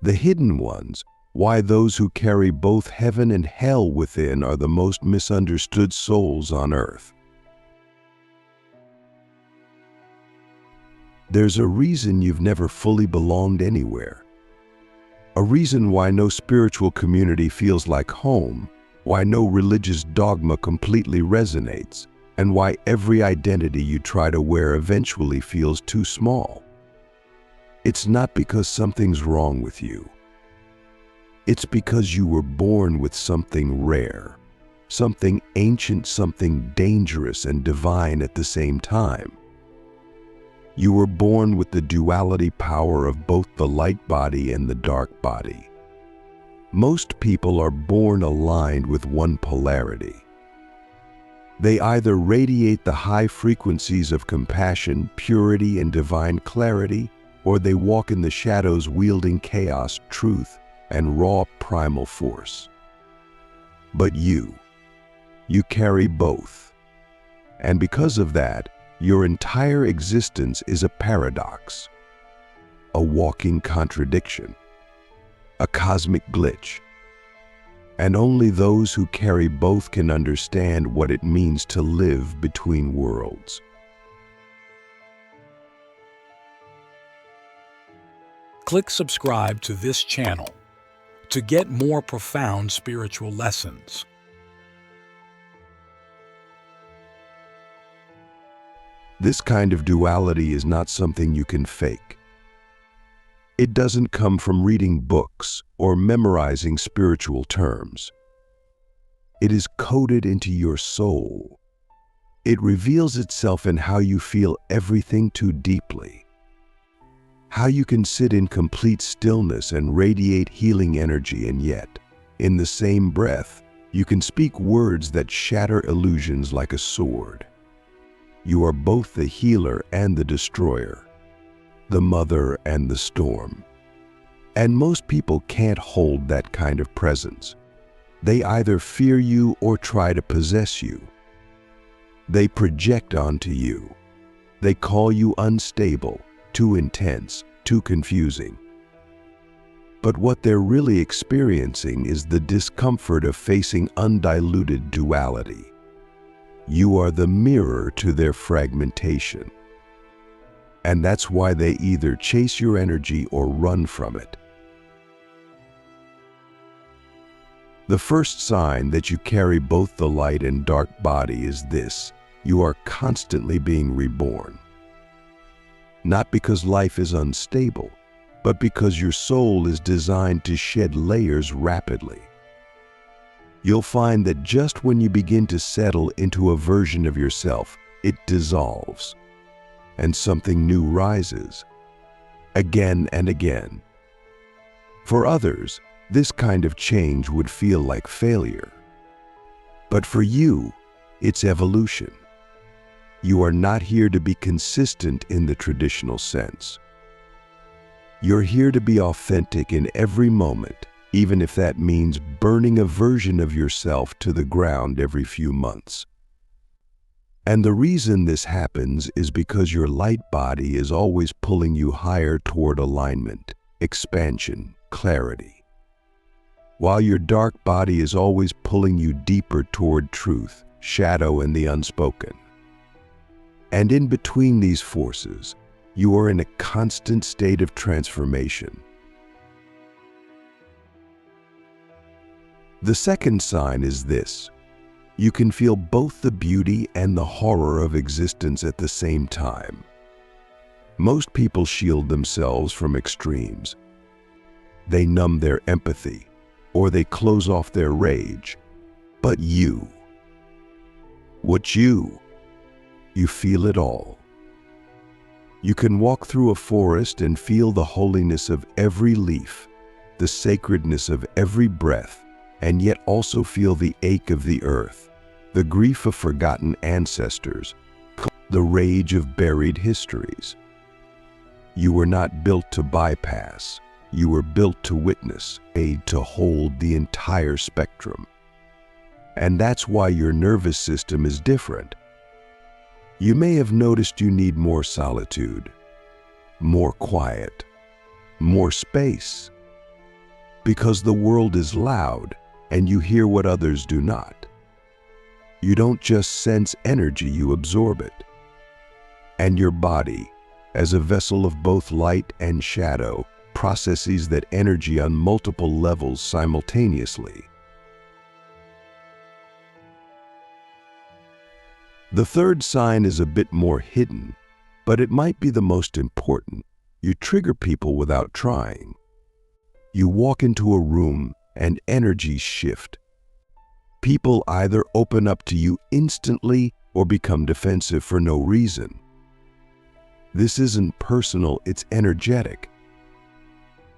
The hidden ones, why those who carry both heaven and hell within are the most misunderstood souls on earth. There's a reason you've never fully belonged anywhere. A reason why no spiritual community feels like home, why no religious dogma completely resonates, and why every identity you try to wear eventually feels too small. It's not because something's wrong with you. It's because you were born with something rare, something ancient, something dangerous and divine at the same time. You were born with the duality power of both the light body and the dark body. Most people are born aligned with one polarity. They either radiate the high frequencies of compassion, purity, and divine clarity, or they walk in the shadows wielding chaos, truth, and raw primal force. But you carry both. And because of that, your entire existence is a paradox, a walking contradiction, a cosmic glitch. And only those who carry both can understand what it means to live between worlds. Click subscribe to this channel to get more profound spiritual lessons. This kind of duality is not something you can fake. It doesn't come from reading books or memorizing spiritual terms. It is coded into your soul. It reveals itself in how you feel everything too deeply, how you can sit in complete stillness and radiate healing energy, and yet, in the same breath, you can speak words that shatter illusions like a sword. You are both the healer and the destroyer, the mother and the storm. And most people can't hold that kind of presence. They either fear you or try to possess you. They project onto you. They call you unstable, too intense, too confusing. But what they're really experiencing is the discomfort of facing undiluted duality. You are the mirror to their fragmentation. And that's why they either chase your energy or run from it. The first sign that you carry both the light and dark body is this: you are constantly being reborn. Not because life is unstable, but because your soul is designed to shed layers rapidly. You'll find that just when you begin to settle into a version of yourself, it dissolves, and something new rises, again and again. For others, this kind of change would feel like failure. But for you, it's evolution. You are not here to be consistent in the traditional sense. You're here to be authentic in every moment, even if that means burning a version of yourself to the ground every few months. And the reason this happens is because your light body is always pulling you higher toward alignment, expansion, clarity, while your dark body is always pulling you deeper toward truth, shadow, and the unspoken. And in between these forces, you are in a constant state of transformation. The second sign is this: you can feel both the beauty and the horror of existence at the same time. Most people shield themselves from extremes. They numb their empathy, or they close off their rage. But you feel it all. You can walk through a forest and feel the holiness of every leaf, the sacredness of every breath, and yet also feel the ache of the earth, the grief of forgotten ancestors, the rage of buried histories. You were not built to bypass. You were built to witness, made to hold the entire spectrum. And that's why your nervous system is different. You may have noticed you need more solitude, more quiet, more space. Because the world is loud and you hear what others do not. You don't just sense energy, you absorb it. And your body, as a vessel of both light and shadow, processes that energy on multiple levels simultaneously. The third sign is a bit more hidden, but it might be the most important. You trigger people without trying. You walk into a room and energies shift. People either open up to you instantly or become defensive for no reason. This isn't personal, it's energetic.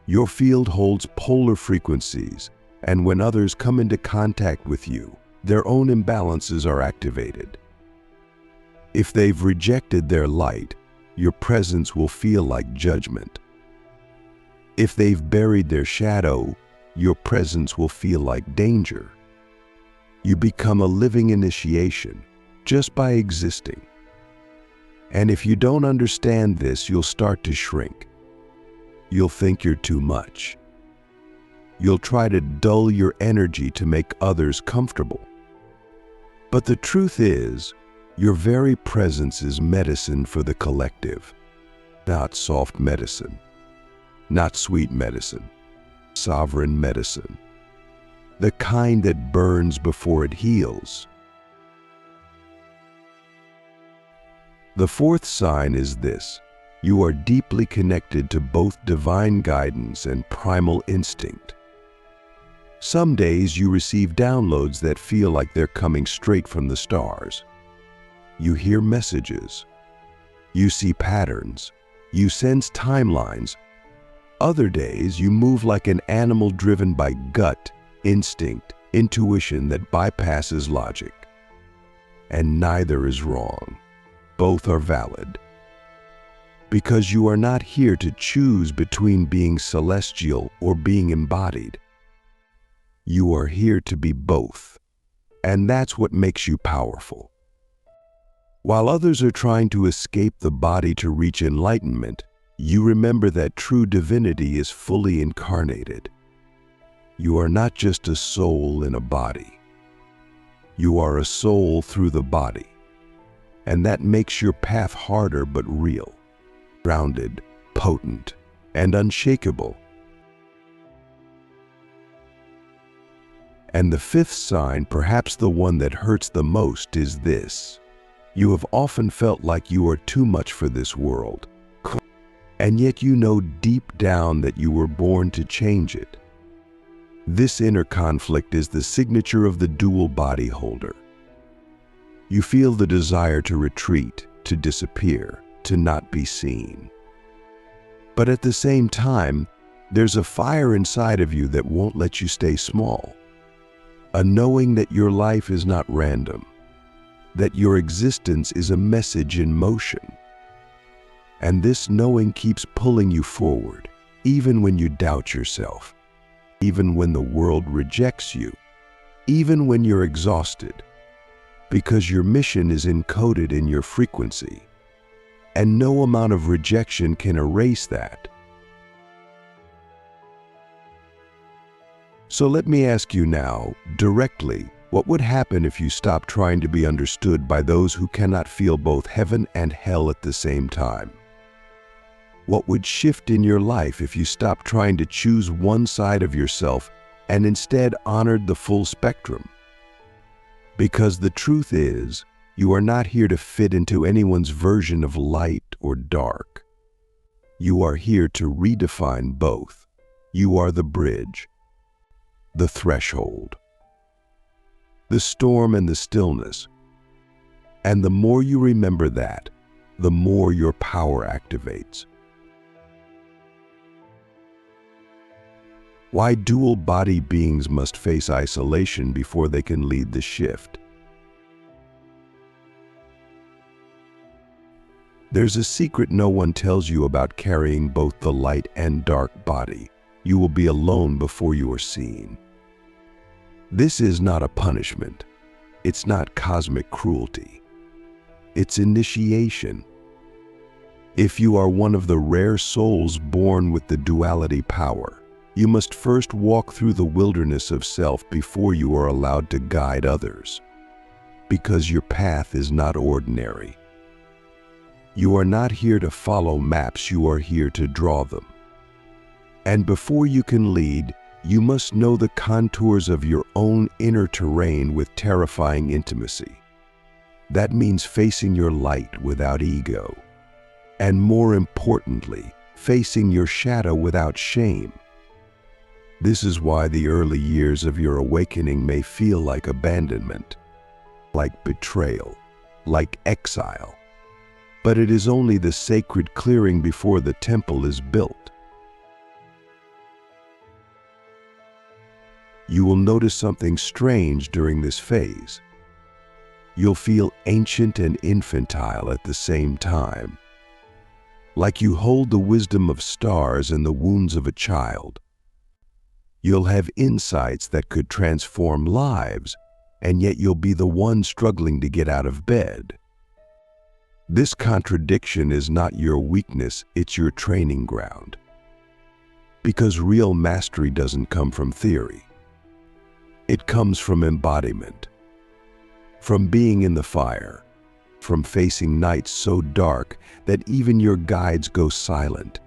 Your field holds polar frequencies, and when others come into contact with you, their own imbalances are activated. If they've rejected their light, your presence will feel like judgment. If they've buried their shadow, your presence will feel like danger. You become a living initiation just by existing. And if you don't understand this, you'll start to shrink. You'll think you're too much. You'll try to dull your energy to make others comfortable. But the truth is, your very presence is medicine for the collective. Not soft medicine, not sweet medicine, sovereign medicine. The kind that burns before it heals. The fourth sign is this: you are deeply connected to both divine guidance and primal instinct. Some days you receive downloads that feel like they're coming straight from the stars. You hear messages. You see patterns. You sense timelines. Other days you move like an animal driven by gut, instinct, intuition that bypasses logic. And neither is wrong. Both are valid. Because you are not here to choose between being celestial or being embodied. You are here to be both. And that's what makes you powerful. While others are trying to escape the body to reach enlightenment, you remember that true divinity is fully incarnated. You are not just a soul in a body. You are a soul through the body. And that makes your path harder but real, grounded, potent, and unshakable. And the fifth sign, perhaps the one that hurts the most, is this: you have often felt like you are too much for this world, and yet you know deep down that you were born to change it. This inner conflict is the signature of the dual body holder. You feel the desire to retreat, to disappear, to not be seen. But at the same time, there's a fire inside of you that won't let you stay small. A knowing that your life is not random, that your existence is a message in motion. And this knowing keeps pulling you forward, even when you doubt yourself, even when the world rejects you, even when you're exhausted, because your mission is encoded in your frequency, and no amount of rejection can erase that. So let me ask you now, directly, what would happen if you stopped trying to be understood by those who cannot feel both heaven and hell at the same time? What would shift in your life if you stopped trying to choose one side of yourself and instead honored the full spectrum? Because the truth is, you are not here to fit into anyone's version of light or dark. You are here to redefine both. You are the bridge, the threshold, the storm and the stillness. And the more you remember that, the more your power activates. Why dual body beings must face isolation before they can lead the shift. There's a secret no one tells you about carrying both the light and dark body. You will be alone before you are seen. This is not a punishment. It's not cosmic cruelty. It's initiation. If you are one of the rare souls born with the duality power, You must first walk through the wilderness of self before you are allowed to guide others. Because your path is not ordinary. You are not here to follow maps, you are here to draw them. And before you can lead, you must know the contours of your own inner terrain with terrifying intimacy. That means facing your light without ego. And more importantly, facing your shadow without shame. This is why the early years of your awakening may feel like abandonment, like betrayal, like exile. But it is only the sacred clearing before the temple is built. You will notice something strange during this phase. You'll feel ancient and infantile at the same time. Like you hold the wisdom of stars and the wounds of a child. You'll have insights that could transform lives, and yet you'll be the one struggling to get out of bed. This contradiction is not your weakness, it's your training ground. Because real mastery doesn't come from theory. It comes from embodiment. From being in the fire. From facing nights so dark that even your guides go silent.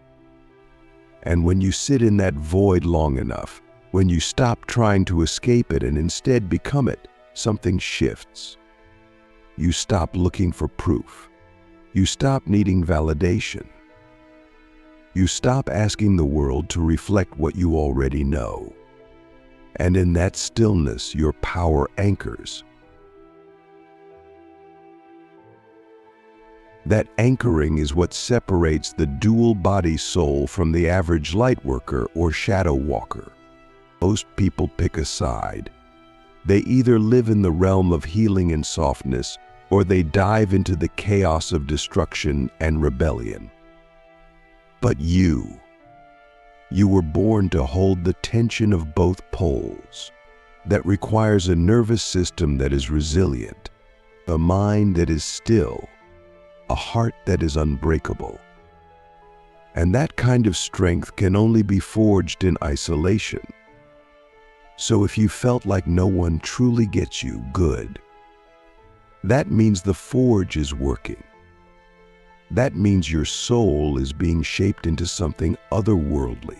And when you sit in that void long enough, when you stop trying to escape it and instead become it, something shifts. You stop looking for proof. You stop needing validation. You stop asking the world to reflect what you already know. And in that stillness, your power anchors. That anchoring is what separates the dual-body soul from the average lightworker or shadow walker. Most people pick a side. They either live in the realm of healing and softness, or they dive into the chaos of destruction and rebellion. But you were born to hold the tension of both poles. That requires a nervous system that is resilient, a mind that is still, a heart that is unbreakable. And that kind of strength can only be forged in isolation. So if you felt like no one truly gets you, good. That means the forge is working. That means your soul is being shaped into something otherworldly.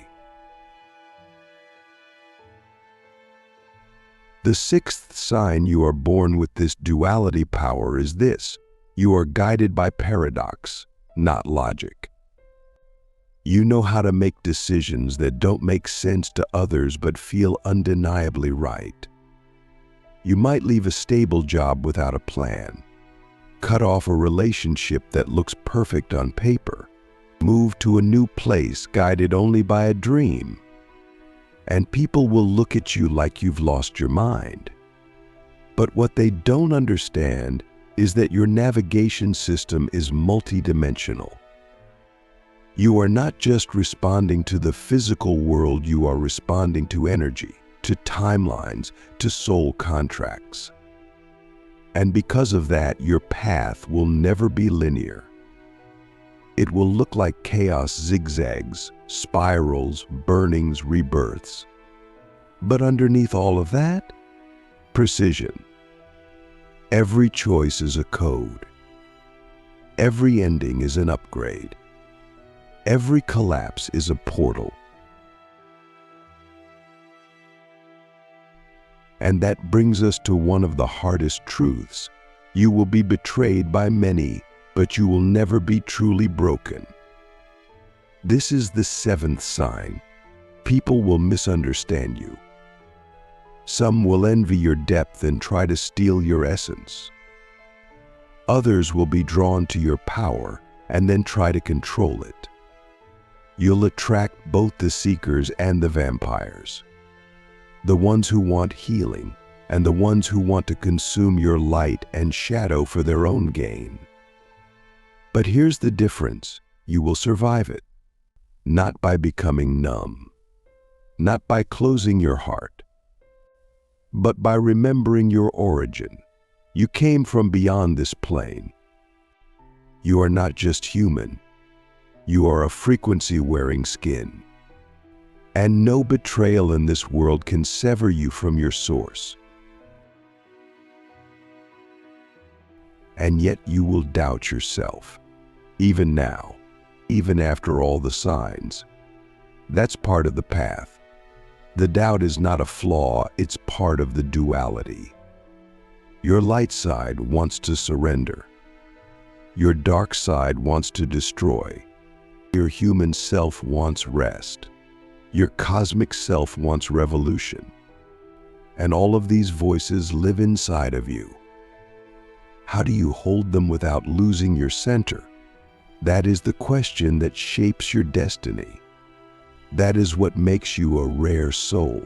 The sixth sign you are born with this duality power is this: you are guided by paradox, not logic. You know how to make decisions that don't make sense to others but feel undeniably right. You might leave a stable job without a plan, cut off a relationship that looks perfect on paper, move to a new place guided only by a dream, and people will look at you like you've lost your mind. But what they don't understand is that your navigation system is multidimensional. You are not just responding to the physical world, you are responding to energy, to timelines, to soul contracts. And because of that, your path will never be linear. It will look like chaos, zigzags, spirals, burnings, rebirths. But underneath all of that, precision. Every choice is a code. Every ending is an upgrade. Every collapse is a portal. And that brings us to one of the hardest truths. You will be betrayed by many, but you will never be truly broken. This is the seventh sign. People will misunderstand you. Some will envy your depth and try to steal your essence. Others will be drawn to your power and then try to control it. You'll attract both the seekers and the vampires. The ones who want healing and the ones who want to consume your light and shadow for their own gain. But here's the difference. You will survive it. Not by becoming numb. Not by closing your heart. But by remembering your origin. You came from beyond this plane. You are not just human. You are a frequency-wearing skin. And no betrayal in this world can sever you from your source. And yet you will doubt yourself, even now, even after all the signs. That's part of the path. The doubt is not a flaw, it's part of the duality. Your light side wants to surrender. Your dark side wants to destroy. Your human self wants rest. Your cosmic self wants revolution. And all of these voices live inside of you. How do you hold them without losing your center? That is the question that shapes your destiny. That is what makes you a rare soul.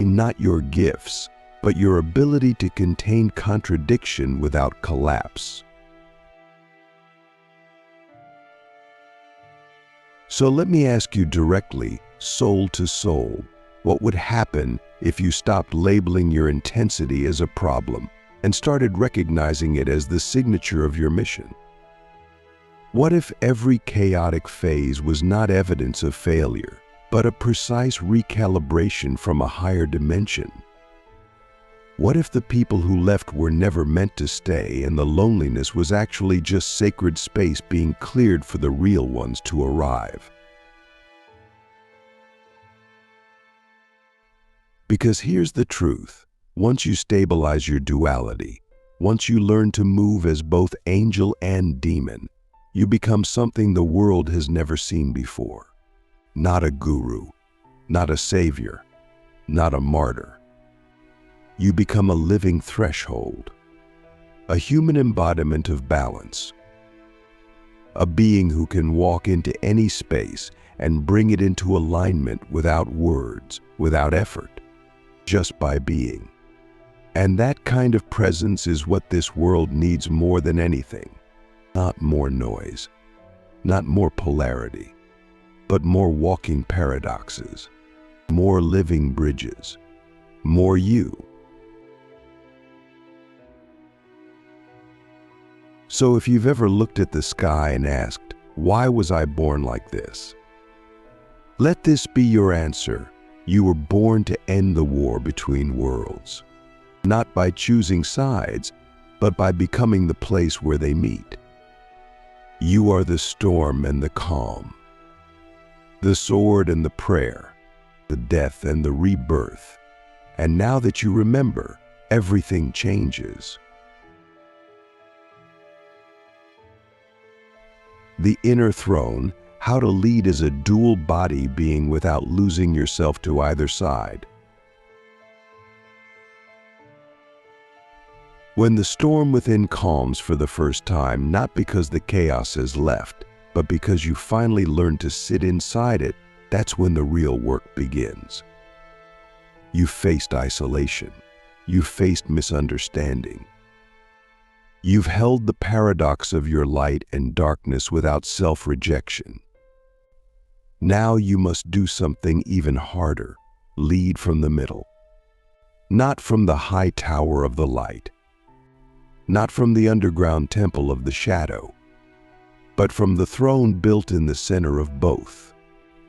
Not your gifts, but your ability to contain contradiction without collapse. So let me ask you directly, soul to soul, what would happen if you stopped labeling your intensity as a problem and started recognizing it as the signature of your mission? What if every chaotic phase was not evidence of failure, but a precise recalibration from a higher dimension? What if the people who left were never meant to stay and the loneliness was actually just sacred space being cleared for the real ones to arrive? Because here's the truth. Once you stabilize your duality, once you learn to move as both angel and demon, you become something the world has never seen before. Not a guru, not a savior, not a martyr. You become a living threshold, a human embodiment of balance, a being who can walk into any space and bring it into alignment without words, without effort, just by being. And that kind of presence is what this world needs more than anything. Not more noise, not more polarity, but more walking paradoxes, more living bridges, more you. So if you've ever looked at the sky and asked, why was I born like this? Let this be your answer. You were born to end the war between worlds, not by choosing sides, but by becoming the place where they meet. You are the storm and the calm, the sword and the prayer, the death and the rebirth. And now that you remember, everything changes. The inner throne, how to lead as a dual body being without losing yourself to either side. When the storm within calms for the first time, not because the chaos has left, but because you finally learn to sit inside it, that's when the real work begins. You faced isolation. You faced misunderstanding. You've held the paradox of your light and darkness without self-rejection. Now you must do something even harder. Lead from the middle. Not from the high tower of the light. Not from the underground temple of the shadow, but from the throne built in the center of both.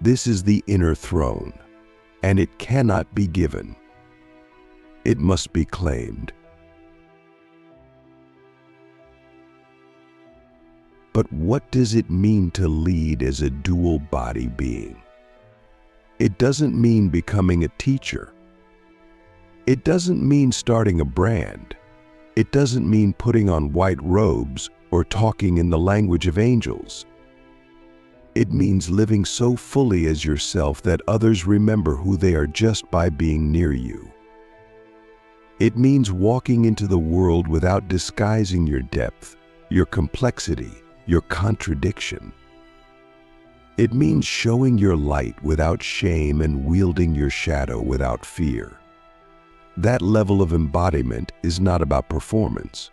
This is the inner throne, and it cannot be given. It must be claimed. But what does it mean to lead as a dual body being? It doesn't mean becoming a teacher. It doesn't mean starting a brand. It doesn't mean putting on white robes or talking in the language of angels. It means living so fully as yourself that others remember who they are just by being near you. It means walking into the world without disguising your depth, your complexity, your contradiction. It means showing your light without shame and wielding your shadow without fear. That level of embodiment is not about performance.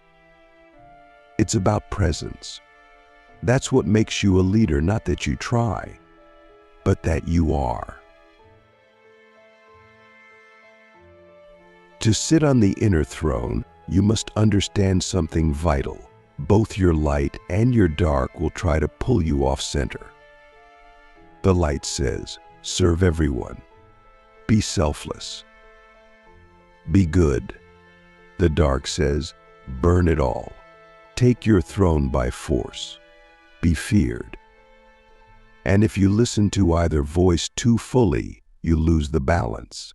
It's about presence. That's what makes you a leader, not that you try, but that you are. To sit on the inner throne, you must understand something vital. Both your light and your dark will try to pull you off center. The light says, serve everyone. Be selfless. Be good. The dark says, burn it all. Take your throne by force. Be feared. And if you listen to either voice too fully, you lose the balance.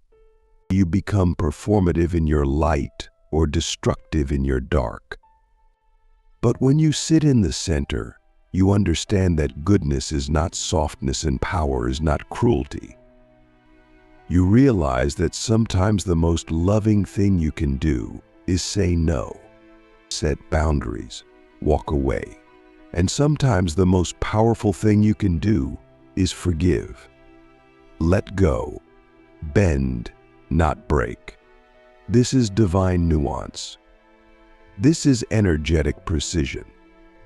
You become performative in your light or destructive in your dark. But when you sit in the center, you understand that goodness is not softness and power is not cruelty. You realize that sometimes the most loving thing you can do is say no, set boundaries, walk away. And sometimes the most powerful thing you can do is forgive. Let go. Bend, not break. This is divine nuance. This is energetic precision.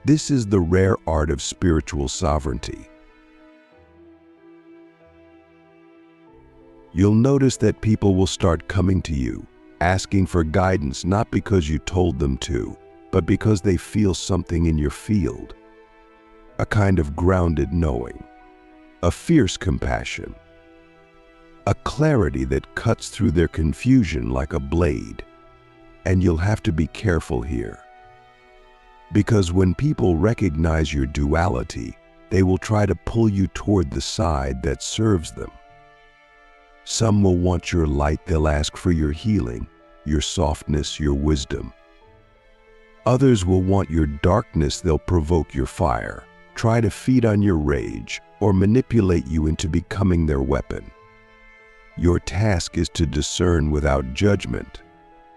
This is the rare art of spiritual sovereignty. You'll notice that people will start coming to you, asking for guidance not because you told them to, but because they feel something in your field. A kind of grounded knowing, a fierce compassion, a clarity that cuts through their confusion like a blade. And you'll have to be careful here. Because when people recognize your duality, they will try to pull you toward the side that serves them. Some will want your light, they'll ask for your healing, your softness, your wisdom. Others will want your darkness, they'll provoke your fire, try to feed on your rage, or manipulate you into becoming their weapon. Your task is to discern without judgment,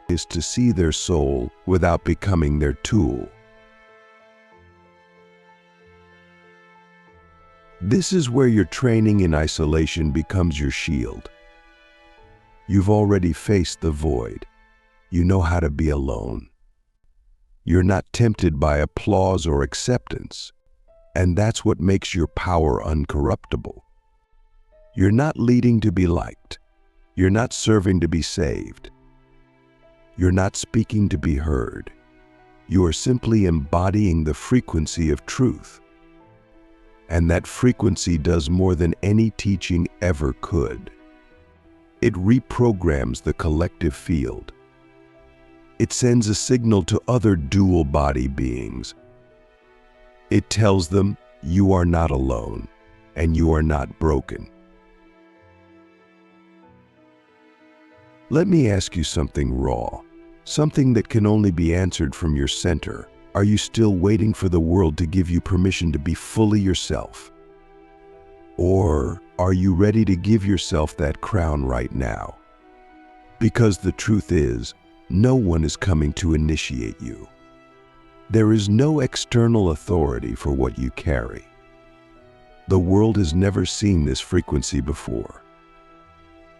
is to see their soul without becoming their tool. This is where your training in isolation becomes your shield. You've already faced the void. You know how to be alone. You're not tempted by applause or acceptance, and that's what makes your power uncorruptible. You're not leading to be liked. You're not serving to be saved. You're not speaking to be heard. You are simply embodying the frequency of truth. And that frequency does more than any teaching ever could. It reprograms the collective field. It sends a signal to other dual body beings. It tells them, you are not alone, and you are not broken. Let me ask you something raw, something that can only be answered from your center. Are you still waiting for the world to give you permission to be fully yourself? Or are you ready to give yourself that crown right now? Because the truth is, no one is coming to initiate you. There is no external authority for what you carry. The world has never seen this frequency before.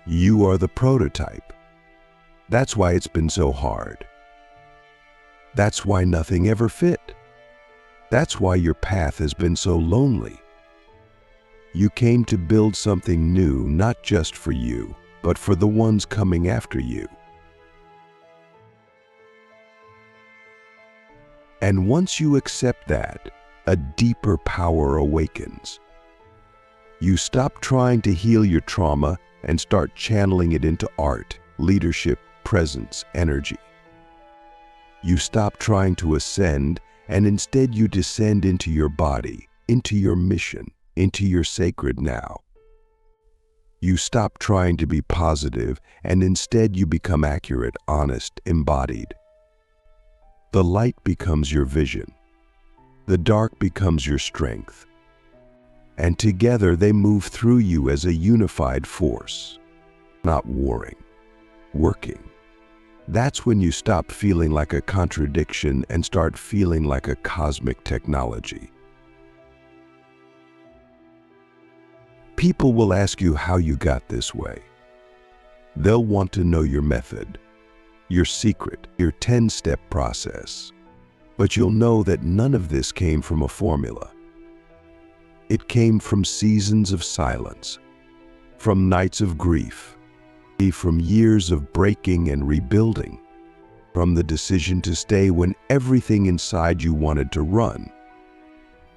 You are the prototype. That's why it's been so hard. That's why nothing ever fit. That's why your path has been so lonely. You came to build something new, not just for you, but for the ones coming after you. And once you accept that, a deeper power awakens. You stop trying to heal your trauma and start channeling it into art, leadership, presence, energy. You stop trying to ascend, and instead you descend into your body, into your mission, into your sacred now. You stop trying to be positive, and instead you become accurate, honest, embodied. The light becomes your vision. The dark becomes your strength. And together they move through you as a unified force, not warring, working. That's when you stop feeling like a contradiction and start feeling like a cosmic technology. People will ask you how you got this way. They'll want to know your method, your secret, your 10-step process. But you'll know that none of this came from a formula. It came from seasons of silence, from nights of grief, from years of breaking and rebuilding, from the decision to stay when everything inside you wanted to run.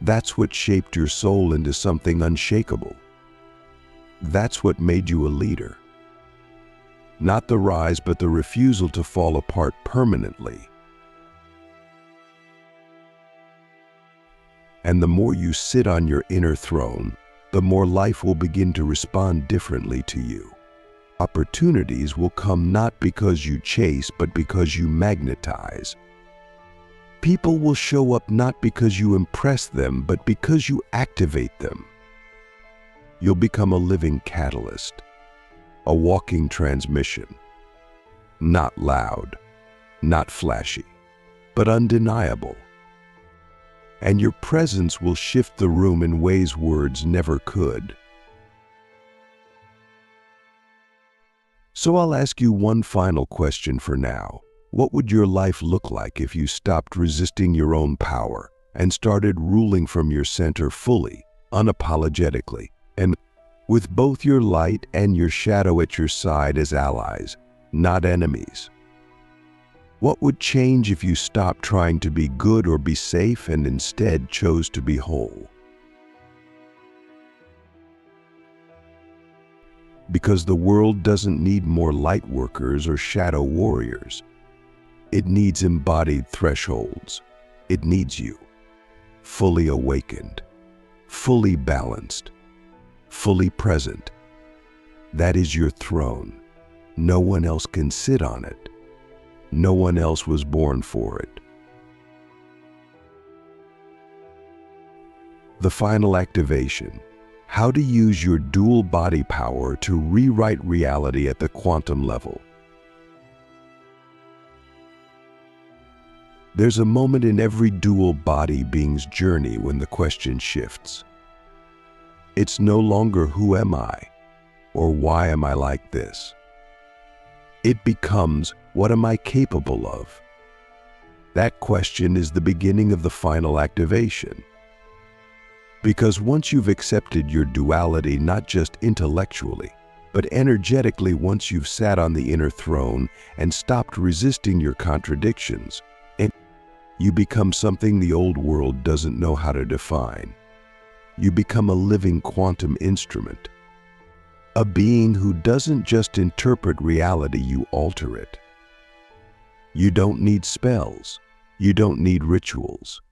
That's what shaped your soul into something unshakable. That's what made you a leader. Not the rise, but the refusal to fall apart permanently. And the more you sit on your inner throne, the more life will begin to respond differently to you. Opportunities will come not because you chase, but because you magnetize. People will show up not because you impress them, but because you activate them. You'll become a living catalyst, a walking transmission. Not loud, not flashy, but undeniable. And your presence will shift the room in ways words never could. So I'll ask you one final question for now. What would your life look like if you stopped resisting your own power and started ruling from your center fully, unapologetically, and with both your light and your shadow at your side as allies, not enemies? What would change if you stopped trying to be good or be safe and instead chose to be whole? Because the world doesn't need more light workers or shadow warriors. It needs embodied thresholds. It needs you, fully awakened, fully balanced, fully present. That is your throne. No one else can sit on it. No one else was born for it. The final activation: how to use your dual body power to rewrite reality at the quantum level. There's a moment in every dual body being's journey when the question shifts. It's no longer who am I, or why am I like this? It becomes, what am I capable of? That question is the beginning of the final activation. Because once you've accepted your duality, not just intellectually, but energetically, once you've sat on the inner throne and stopped resisting your contradictions, and you become something the old world doesn't know how to define. You become a living quantum instrument. A being who doesn't just interpret reality, you alter it. You don't need spells. You don't need rituals.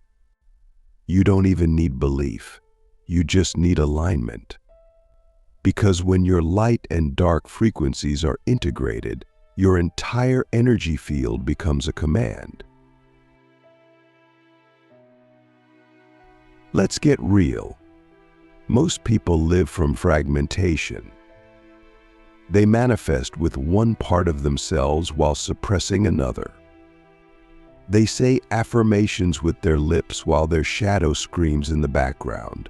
You don't even need belief. You just need alignment. Because when your light and dark frequencies are integrated, your entire energy field becomes a command. Let's get real. Most people live from fragmentation. They manifest with one part of themselves while suppressing another. They say affirmations with their lips while their shadow screams in the background.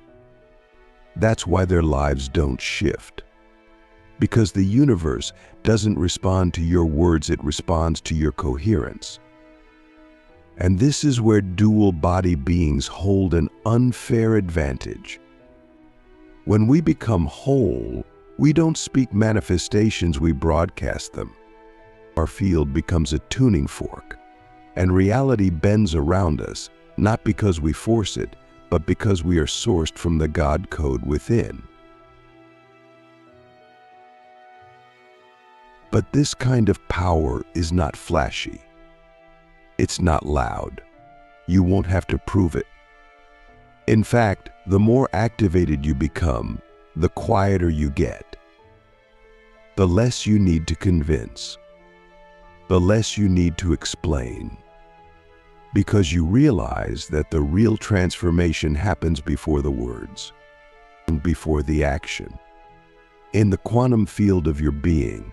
That's why their lives don't shift. Because the universe doesn't respond to your words, it responds to your coherence. And this is where dual body beings hold an unfair advantage. When we become whole, we don't speak manifestations, we broadcast them. Our field becomes a tuning fork, and reality bends around us, not because we force it, but because we are sourced from the God code within. But this kind of power is not flashy. It's not loud. You won't have to prove it. In fact, the more activated you become, the quieter you get. The less you need to convince. The less you need to explain. Because you realize that the real transformation happens before the words, before the action. In the quantum field of your being,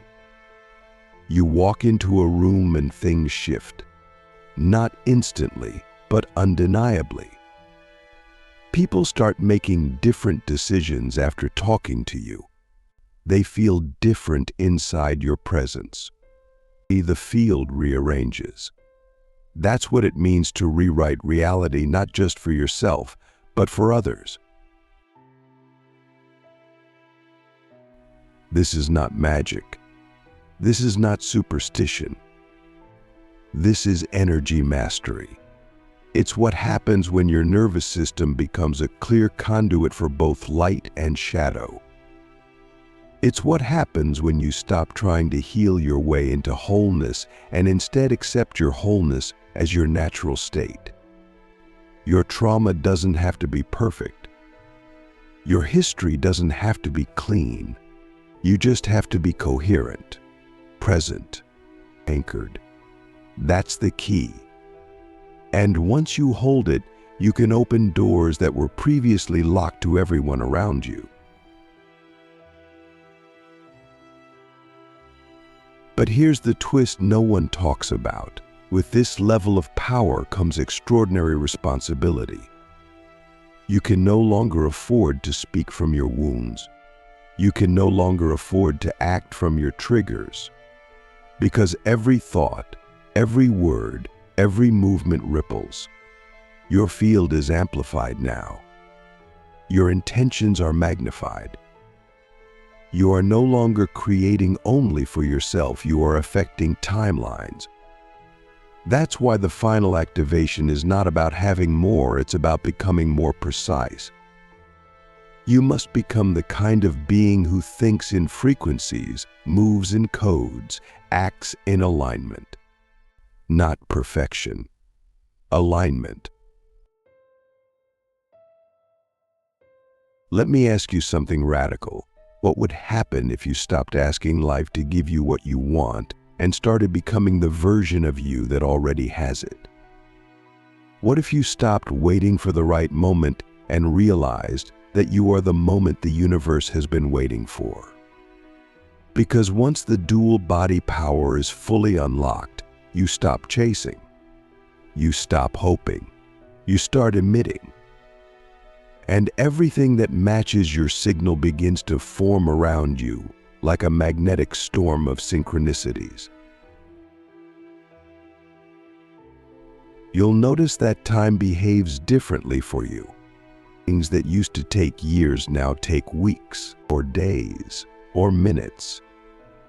you walk into a room and things shift. Not instantly, but undeniably. People start making different decisions after talking to you. They feel different inside your presence. The field rearranges. That's what it means to rewrite reality, not just for yourself, but for others. This is not magic. This is not superstition. This is energy mastery. It's what happens when your nervous system becomes a clear conduit for both light and shadow. It's what happens when you stop trying to heal your way into wholeness and instead accept your wholeness as your natural state. Your trauma doesn't have to be perfect. Your history doesn't have to be clean. You just have to be coherent, present, anchored. That's the key. And once you hold it, you can open doors that were previously locked to everyone around you. But here's the twist no one talks about. With this level of power comes extraordinary responsibility. You can no longer afford to speak from your wounds. You can no longer afford to act from your triggers. Because every thought, every word, every movement ripples. Your field is amplified now. Your intentions are magnified. You are no longer creating only for yourself, you are affecting timelines. That's why the final activation is not about having more, it's about becoming more precise. You must become the kind of being who thinks in frequencies, moves in codes, acts in alignment. Not perfection. Alignment. Let me ask you something radical. What would happen if you stopped asking life to give you what you want and started becoming the version of you that already has it? What if you stopped waiting for the right moment and realized that you are the moment the universe has been waiting for? Because once the dual body power is fully unlocked, you stop chasing. You stop hoping. You start emitting. And everything that matches your signal begins to form around you like a magnetic storm of synchronicities. You'll notice that time behaves differently for you. Things that used to take years now take weeks or days or minutes,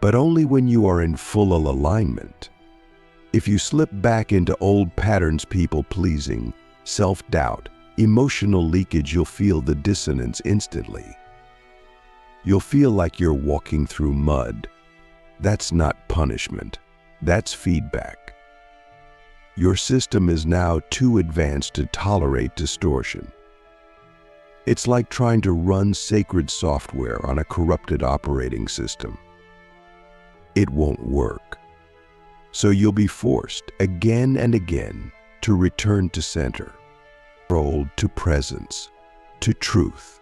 but only when you are in full alignment. If you slip back into old patterns, people-pleasing, self-doubt, emotional leakage, you'll feel the dissonance instantly. You'll feel like you're walking through mud. That's not punishment. That's feedback. Your system is now too advanced to tolerate distortion. It's like trying to run sacred software on a corrupted operating system. It won't work. So you'll be forced again and again to return to center, to presence, to truth.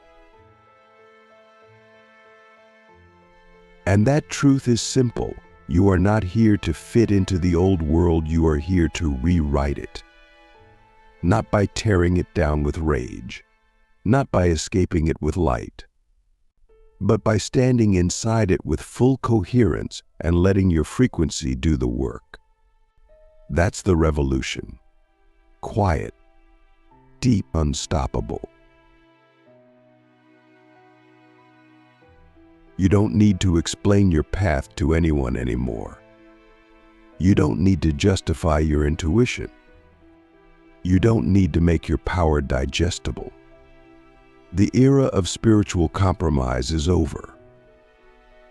And that truth is simple. You are not here to fit into the old world, you are here to rewrite it. Not by tearing it down with rage, not by escaping it with light, but by standing inside it with full coherence and letting your frequency do the work. That's the revolution. Quiet, deep, unstoppable. You don't need to explain your path to anyone anymore. You don't need to justify your intuition. You don't need to make your power digestible. The era of spiritual compromise is over.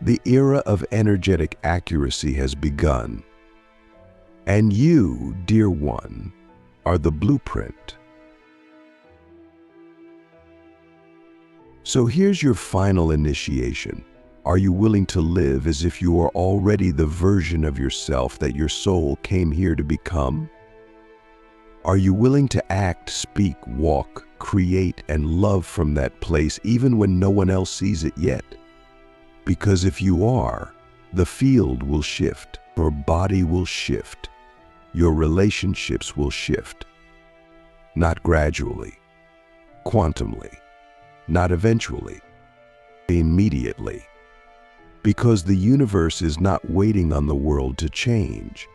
The era of energetic accuracy has begun. And you, dear one, are the blueprint. So here's your final initiation. Are you willing to live as if you are already the version of yourself that your soul came here to become? Are you willing to act, speak, walk, create, and love from that place even when no one else sees it yet? Because if you are, the field will shift, your body will shift, your relationships will shift. Not gradually, quantumly, not eventually, immediately. Because the universe is not waiting on the world to change.